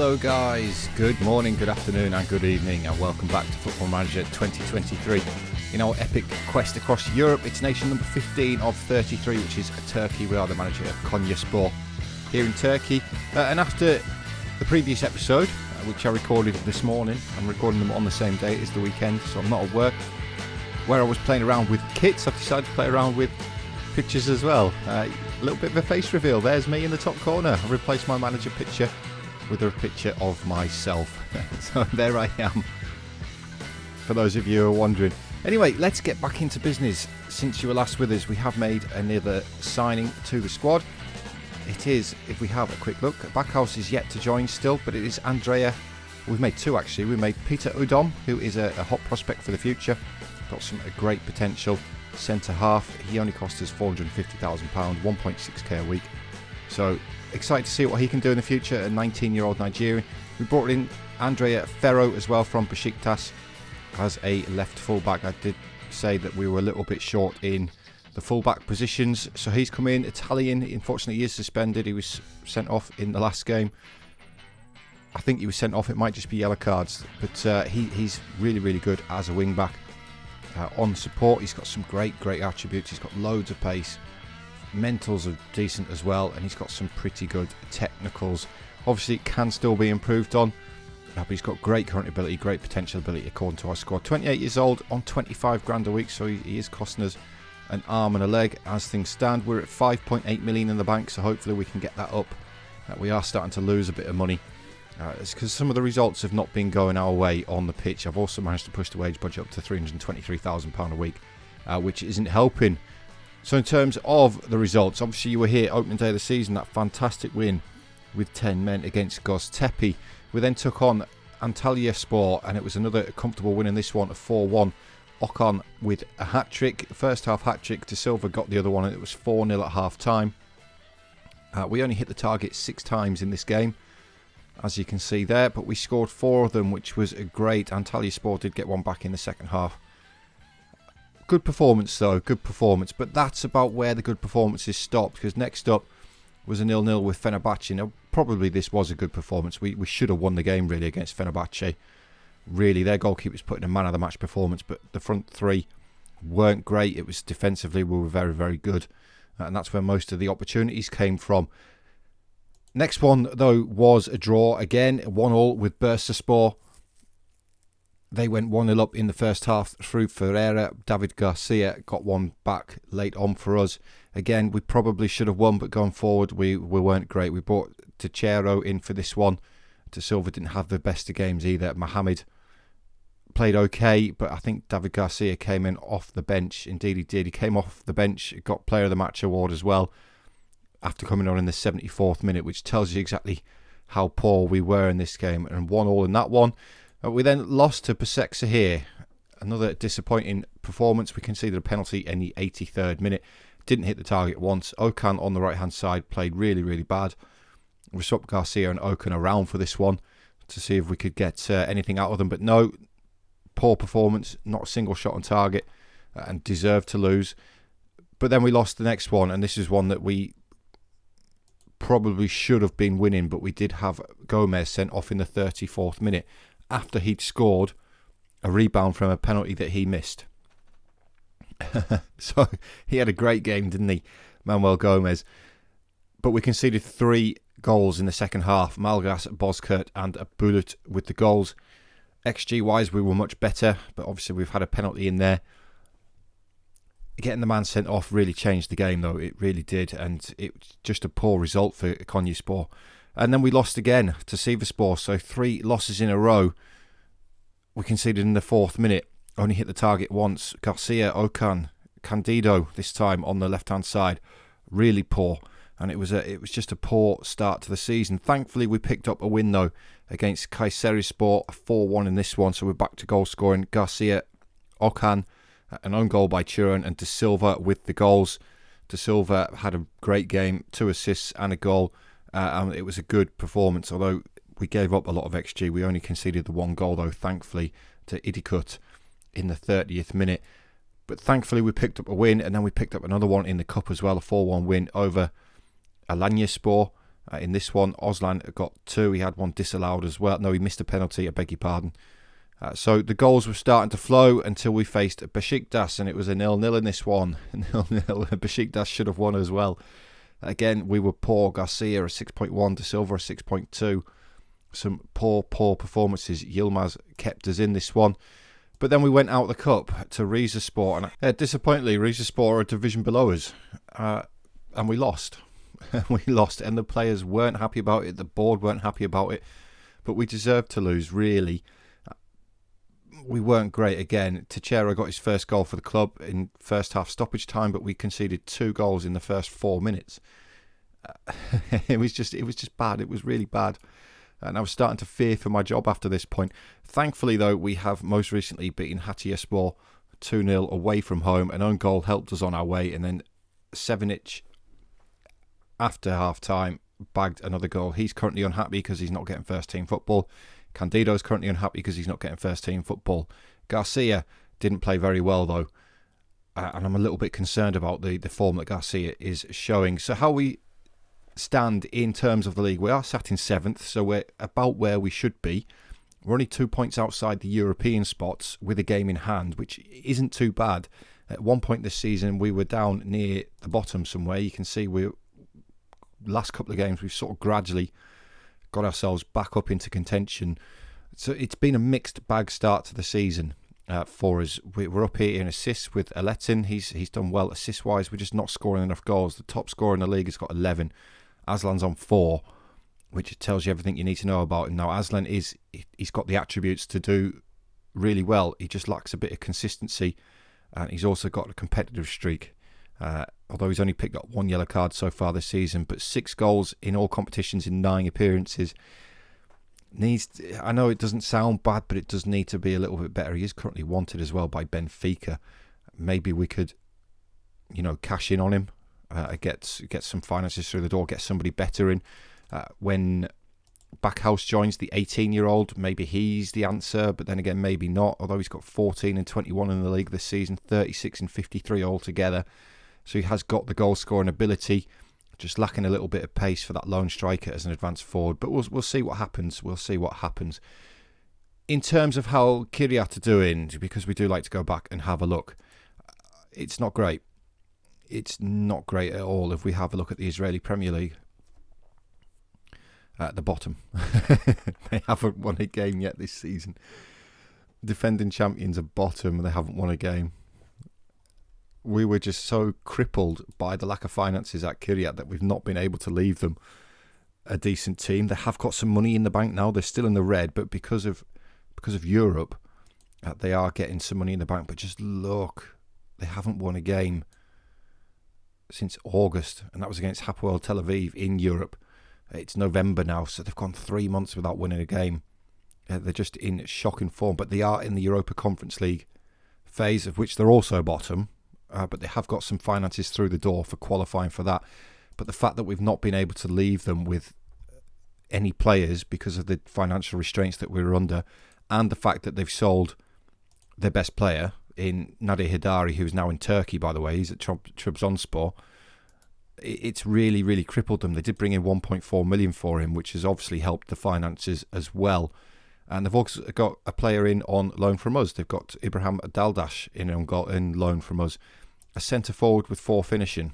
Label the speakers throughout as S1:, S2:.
S1: Hello guys, good morning, good afternoon and good evening, and welcome back to Football Manager 2023. In our epic quest across Europe, it's nation number 15 of 33, which is Turkey. We are the manager of Konyaspor here in Turkey. And after the previous episode, which I recorded this morning, I'm recording them on the same day as the weekend, so I'm not at work, where I was playing around with kits, I've decided to play around with pictures as well. A little bit of a face reveal. There's me in the top corner. I've replaced my manager picture with a picture of myself. So there I am, for those of you who are wondering. Anyway, let's get back into business. Since you were last with us, we have made another signing to the squad. It is, if we have a quick look, Backhouse is yet to join still, but it is Andrea. We've made two actually. We made Peter Udom, who is a hot prospect for the future. Got some great potential. Centre half. He only cost us £450,000, 1.6k a week. So excited to see what he can do in the future. A 19-year-old Nigerian. We brought in Andrea Ferro as well from Besiktas as a left fullback. I did say that we were a little bit short in the fullback positions, so he's come in. Italian. Unfortunately, he is suspended. He was sent off in the last game. I think he was sent off. It might just be yellow cards, but he's really good as a wing back. On support, he's got some great attributes. He's got loads of pace. Mentals are decent as well, and he's got some pretty good technicals. Obviously it can still be improved on, but he's got great current ability, great potential ability according to our squad. 28 years old on 25 grand a week, so he is costing us an arm and a leg as things stand. We're at 5.8 million in the bank, so hopefully we can get that up. We are starting to lose a bit of money. It's because some of the results have not been going our way on the pitch. I've also managed to push the wage budget up to £323,000 a week, which isn't helping. So in terms of the results, obviously you were here opening day of the season, that fantastic win with 10 men against Göztepe. We then took on Antalyaspor, and it was another comfortable win in this one, a 4-1. Okan with a hat-trick, first half hat-trick. De Silva got the other one, and it was 4-0 at half-time. We only hit the target 6 times in this game, as you can see there, but we scored 4 of them, which was a great. Antalyaspor did get one back in the second half. Good performance though, good performance, but that's about where the good performances stopped, because next up was a 0-0 with Fenerbahce. Now, probably this was a good performance. We should have won the game really against Fenerbahce. Really, their goalkeeper's put in a man of the match performance, but the front three weren't great. It was defensively, we were very good, and that's where most of the opportunities came from. Next one though was a draw again, 1-1 with Bursaspor. They went 1-0 up in the first half through Ferreira. David Garcia got one back late on for us. Again, we probably should have won, but going forward, we weren't great. We brought Teixeira in for this one. De Silva didn't have the best of games either. Mohamed played okay, but I think David Garcia came in off the bench. Indeed, he did. He came off the bench, got Player of the Match award as well, after coming on in the 74th minute, which tells you exactly how poor we were in this game. And 1-1 in that one. We then lost to Besiktas here. Another disappointing performance. We conceded a penalty in the 83rd minute. Didn't hit the target once. Okan on the right-hand side played really bad. We swapped Garcia and Okan around for this one to see if we could get anything out of them. But no, poor performance. Not a single shot on target, and deserved to lose. But then we lost the next one, and this is one that we probably should have been winning, but we did have Gomez sent off in the 34th minute. After he'd scored a rebound from a penalty that he missed. So he had a great game, didn't he, Manuel Gomez? But we conceded 3 goals in the second half. Malgas, Bozkurt and Bulut with the goals. XG-wise, we were much better, but obviously we've had a penalty in there. Getting the man sent off really changed the game, though. It really did, and it's just a poor result for Konyaspor. And then we lost again to Sivasspor, so 3 losses in a row. We conceded in the 4th minute, only hit the target once. Garcia, Okan, Candido this time on the left-hand side, really poor. And it was just a poor start to the season. Thankfully, we picked up a win though against Kayserispor, a 4-1 in this one, so we're back to goal scoring. Garcia, Okan, an own goal by Turan, and De Silva with the goals. De Silva had a great game, 2 assists and a goal. And it was a good performance, although we gave up a lot of XG. We only conceded the 1 goal, though, thankfully, to Idikut in the 30th minute. But thankfully, we picked up a win, and then we picked up another one in the Cup as well, a 4-1 win over Alanyaspor. In this one, Ozlan got 2. He had one disallowed as well. No, he missed a penalty, I beg your pardon. So the goals were starting to flow until we faced Besiktas, and it was a 0-0 in this one. 0-0. Besiktas should have won as well. Again, we were poor. Garcia a 6.1, De Silva a 6.2. Some poor performances. Yilmaz kept us in this one. But then we went out the cup to Rizespor, and disappointingly, Rizespor are a division below us, and we lost. We lost, and the players weren't happy about it. The board weren't happy about it, but we deserved to lose, really. We weren't great again. Teixeira got his first goal for the club in first half stoppage time, but we conceded 2 goals in the first 4 minutes. It was just bad. It was really bad. And I was starting to fear for my job after this point. Thankfully, though, we have most recently beaten Hatayspor 2-0 away from home. An own goal helped us on our way, and then Sevenic, after half-time, bagged another goal. He's currently unhappy because he's not getting first-team football. Candido's currently unhappy because he's not getting first-team football. Garcia didn't play very well, though. And I'm a little bit concerned about the form that Garcia is showing. So how we stand in terms of the league, we are sat in 7th, so we're about where we should be. We're only 2 points outside the European spots with a game in hand, which isn't too bad. At one point this season, we were down near the bottom somewhere. You can see last couple of games, we've sort of gradually got ourselves back up into contention. So it's been a mixed bag start to the season for us. We're up here in assists with Aletin. He's done well assist-wise. We're just not scoring enough goals. The top scorer in the league has got 11. Aslan's on 4, which tells you everything you need to know about him. Now, Aslan he's got the attributes to do really well. He just lacks a bit of consistency, and he's also got a competitive streak. Although he's only picked up 1 yellow card so far this season, but 6 goals in all competitions in 9 appearances. I know it doesn't sound bad, but it does need to be a little bit better. He is currently wanted as well by Benfica. Maybe we could, cash in on him, get some finances through the door, get somebody better in. When Backhouse joins, the 18-year-old, maybe he's the answer, but then again, maybe not. Although he's got 14 and 21 in the league this season, 36 and 53 altogether. So he has got the goal-scoring ability, just lacking a little bit of pace for that lone striker as an advanced forward. But we'll see what happens. We'll see what happens. In terms of how Kiryat are doing, because we do like to go back and have a look, it's not great. It's not great at all if we have a look at the Israeli Premier League. At the bottom. They haven't won a game yet this season. Defending champions are bottom and they haven't won a game. We were just so crippled by the lack of finances at Kiryat that we've not been able to leave them a decent team. They have got some money in the bank now. They're still in the red, but because of Europe, they are getting some money in the bank. But just look, they haven't won a game since August, and that was against Hapoel Tel Aviv in Europe. It's November now, so they've gone 3 months without winning a game. They're just in shocking form, but they are in the Europa Conference League phase, of which they're also bottom, but they have got some finances through the door for qualifying for that. But the fact that we've not been able to leave them with any players because of the financial restraints that we were under, and the fact that they've sold their best player in Nadir Hidari, who's now in Turkey, by the way, he's at Trabzonspor, it's really, really crippled them. They did bring in 1.4 million for him, which has obviously helped the finances as well. And they've also got a player in on loan from us. They've got Ibrahim Daldash in loan from us. A centre-forward with 4 finishing.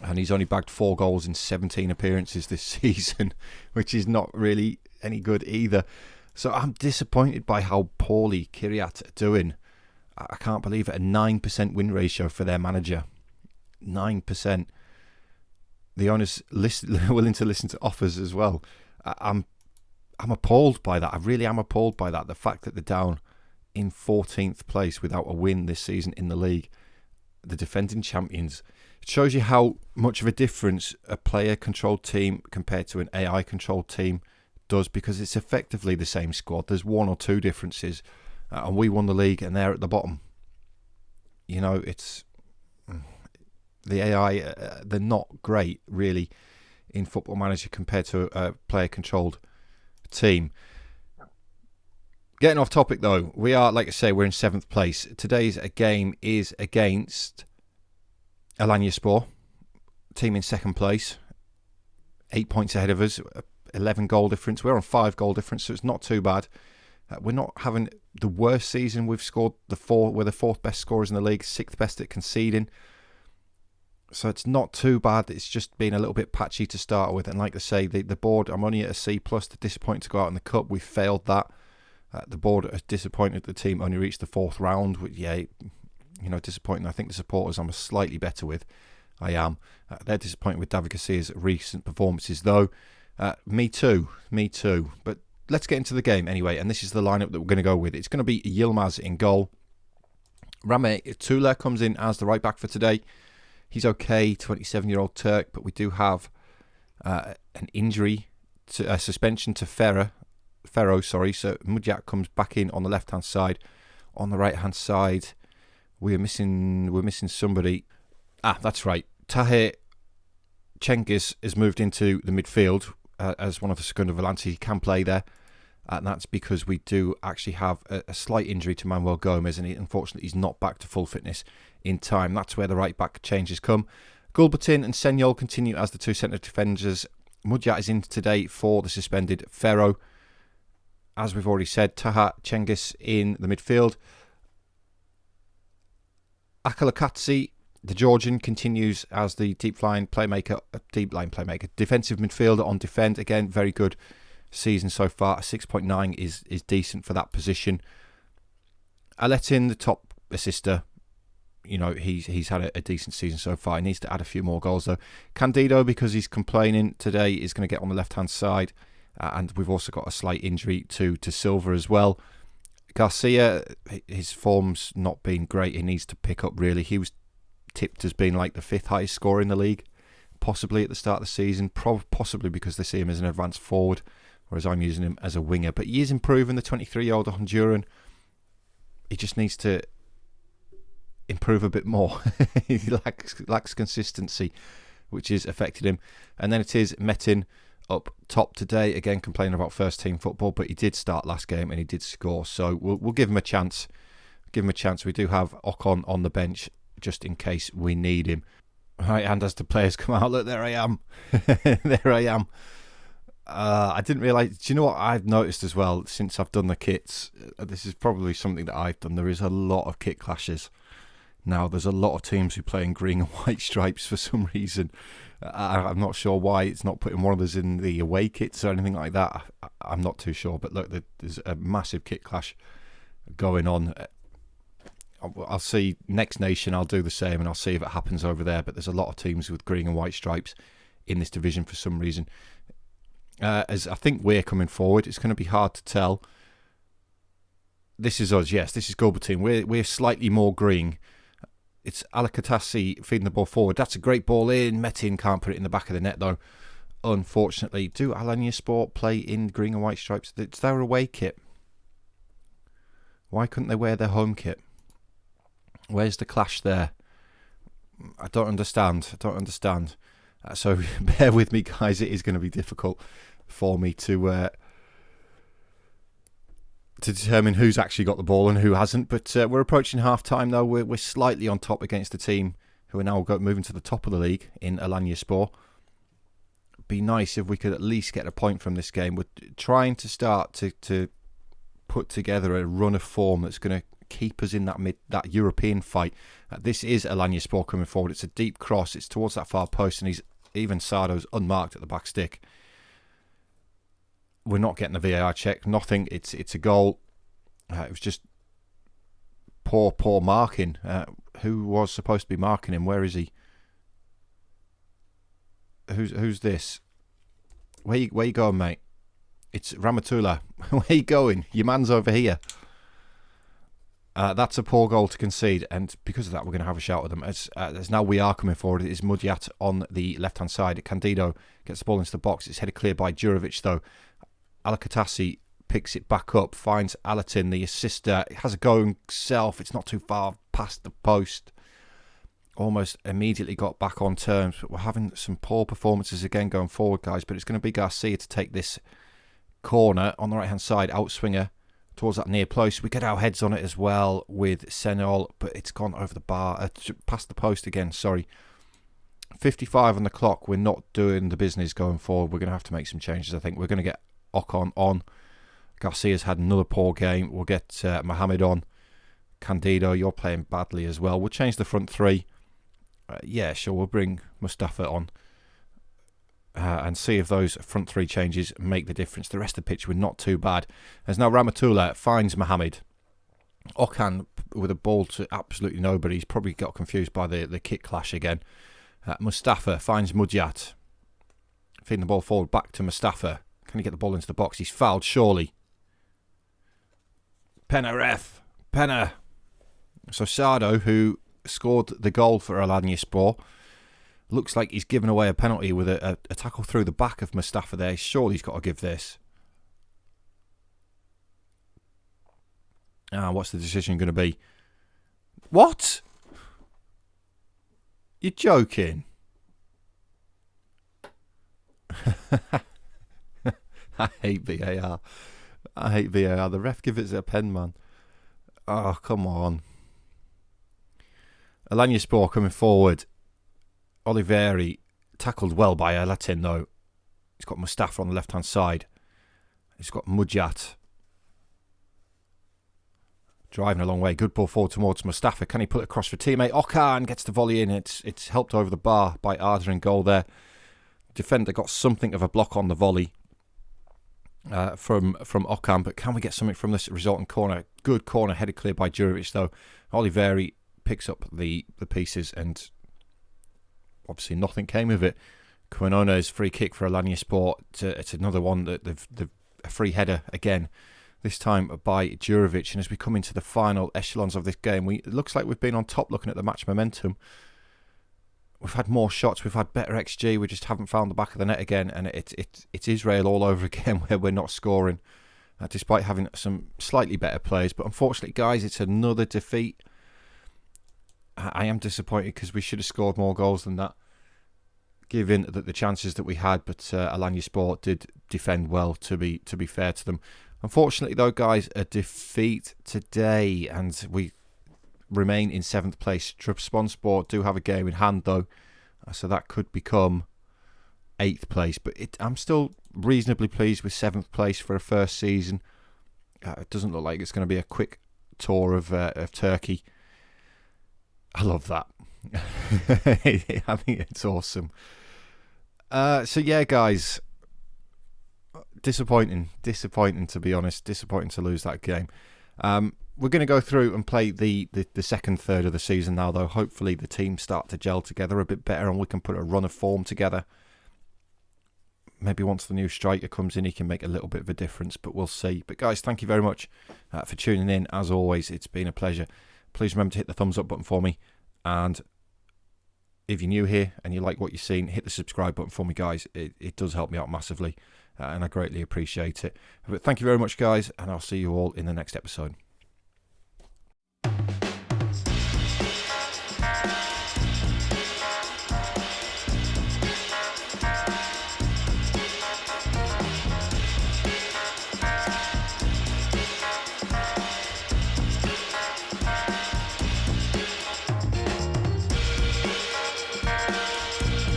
S1: And he's only bagged 4 goals in 17 appearances this season, which is not really any good either. So I'm disappointed by how poorly Kiryat are doing. I can't believe it. A 9% win ratio for their manager. 9%. The owner's willing to listen to offers as well. I'm appalled by that. I really am appalled by that. The fact that they're down in 14th place without a win this season in the league. The defending champions. It shows you how much of a difference a player-controlled team compared to an AI-controlled team does, because it's effectively the same squad. There's 1 or 2 differences. And we won the league and they're at the bottom. It's... The AI, they're not great, really, in Football Manager compared to a player-controlled team. Getting off topic, though, we are, like I say, we're in 7th place. Today's game is against Konyaspor, team in 2nd place. 8 points ahead of us, 11 goal difference. We're on 5 goal difference, so it's not too bad. We're not having the worst season. We've scored we're the 4th best scorers in the league, 6th best at conceding. So it's not too bad. It's just been a little bit patchy to start with. And like I say, the board, I'm only at a C+. They're disappointed to go out in the cup. We failed that. The board are disappointed the team only reached the 4th round. Which, disappointing. I think the supporters I'm slightly better with. I am. They're disappointed with David Garcia's recent performances, though. Me too. But let's get into the game anyway. And this is the lineup that we're going to go with. It's going to be Yilmaz in goal. Rame Tula comes in as the right back for today. He's okay, 27-year-old Turk, but we do have an injury, a suspension to Ferro. So Mudyat comes back in on the left-hand side. On the right-hand side, we're missing somebody. That's right. Tahir Cengiz has moved into the midfield as one of the second volantes. He can play there. And that's because we do actually have a slight injury to Manuel Gomez, and unfortunately he's not back to full fitness in time. That's where the right back changes come. Gulbatin and Senyol continue as the 2 centre defenders. Mudyat is in today for the suspended Ferro. As we've already said, Taha Cengiz in the midfield. Akalakatsi, the Georgian, continues as the deep line playmaker, defensive midfielder on defend. Again, very good season so far. 6.9 is decent for that position. Aletin, the top assister, he's had a decent season so far. He needs to add a few more goals though. Candido, because he's complaining today, is going to get on the left hand side, and we've also got a slight injury to Silva as well. Garcia, his form's not been great. He needs to pick up really. He was tipped as being like the 5th highest scorer in the league, possibly at the start of the season, possibly because they see him as an advanced forward, whereas I'm using him as a winger. But he is improving, the 23-year-old Honduran. He just needs to improve a bit more. He lacks consistency, which has affected him. And then it is Metin up top today, again complaining about first team football, but he did start last game and he did score, so we'll give him a chance. We do have Ocon on the bench just in case we need him. Right, and as the players come out, look, there I am. I didn't realise. Do you know what I've noticed as well since I've done the kits? This is probably something that I've done. There is a lot of kit clashes now. There's a lot of teams who play in green and white stripes for some reason. I'm not sure why it's not putting one of us in the away kits or anything like that. I'm not too sure. But look, there's a massive kit clash going on. I'll see next nation. I'll do the same, and I'll see if it happens over there. But there's a lot of teams with green and white stripes in this division for some reason. As I think we're coming forward, it's going to be hard to tell. This is us, yes. This is Gulbatin. We're slightly more green. It's Alakatasi feeding the ball forward. That's a great ball in. Metin can't put it in the back of the net, though. Unfortunately, do Konyaspor play in green and white stripes? It's their away kit. Why couldn't they wear their home kit? Where's the clash there? I don't understand. So bear with me, guys. It is going to be difficult for me to determine who's actually got the ball and who hasn't. But we're approaching half-time, though. We're slightly on top against the team who are now moving to the top of the league in Konyaspor. Be nice if we could at least get a point from this game. We're trying to start to put together a run of form that's going to keep us in that European fight. This is Konyaspor coming forward. It's a deep cross. It's towards that far post, and even Sardo's unmarked at the back stick. We're not getting a VAR check. Nothing. It's a goal. It was just poor marking. Who was supposed to be marking him? Where is he? Who's this? Where you going, mate? It's Ramatula. Where you going? Your man's over here. That's a poor goal to concede, and because of that, we're going to have a shout at them. As now we are coming forward, it is Mudyat on the left-hand side. Candido gets the ball into the box. It's headed clear by Jurovic, though. Alakatasi picks it back up, finds Alatin, the assister. It has a go himself. It's not too far past the post. Almost immediately got back on terms, but we're having some poor performances again going forward, guys. But it's going to be Garcia to take this corner on the right-hand side, outswinger towards that near post. We get our heads on it as well with Senol, but it's gone over the bar, past the post again, sorry. 55 on the clock. We're not doing the business going forward. We're going to have to make some changes, I think. We're going to get Ocon on. Garcia's had another poor game. We'll get Mohamed on. Candido, you're playing badly as well. We'll change the front three. Yeah, sure, we'll bring Mustafa on and see if those front three changes make the difference. The rest of the pitch were not too bad. As now Ramatullah finds Mohamed. Okan with a ball to absolutely nobody. He's probably got confused by the kick clash again. Mustafa finds Mudjat. Feeding the ball forward back to Mustafa. Can he get the ball into the box? He's fouled, surely. Penna ref. Penna. So Sardo, who scored the goal for Konyaspor, looks like he's given away a penalty with a tackle through the back of Mustafa there. Surely he's got to give this. What's the decision going to be? What? You're joking. I hate VAR. I hate VAR. The ref gives it a pen, man. Oh, come on. Konyaspor coming forward. Oliveri tackled well by Latin, though. He's got Mustafa on the left-hand side. He's got Mudjat. Driving a long way. Good ball forward towards Mustafa. Can he put it across for teammate? Okan gets the volley in. It's helped over the bar by Arda in goal there. Defender got something of a block on the volley from Okan, but can we get something from this resulting corner? Good corner, headed clear by Djurjevic, though. Oliveri picks up the pieces, and obviously nothing came of it. Quinone's free kick for Konyaspor. It's another one that a free header again. This time by Djurjevic, and as we come into the final echelons of this game, it looks like we've been on top looking at the match momentum. We've had more shots, we've had better XG, we just haven't found the back of the net again, and it's Israel all over again where we're not scoring, despite having some slightly better players. But unfortunately, guys, it's another defeat. I am disappointed because we should have scored more goals than that, given that the chances that we had, but Konyaspor did defend well, to be fair to them. Unfortunately, though, guys, a defeat today, and we remain in 7th place. Trabzonspor do have a game in hand, though, so that could become 8th place. But I'm still reasonably pleased with 7th place for a first season. It doesn't look like it's going to be a quick tour of Turkey. I love that. I think it's awesome. So, yeah, guys. Disappointing to be honest. Disappointing to lose that game. We're going to go through and play the second third of the season now, though. Hopefully the teams start to gel together a bit better and we can put a run of form together. Maybe once the new striker comes in, he can make a little bit of a difference, but we'll see. But guys, thank you very much for tuning in. As always, it's been a pleasure. Please remember to hit the thumbs up button for me, and if you're new here and you like what you've seen, hit the subscribe button for me, guys. It does help me out massively. And I greatly appreciate it. But thank you very much, guys, and I'll see you all in the next episode.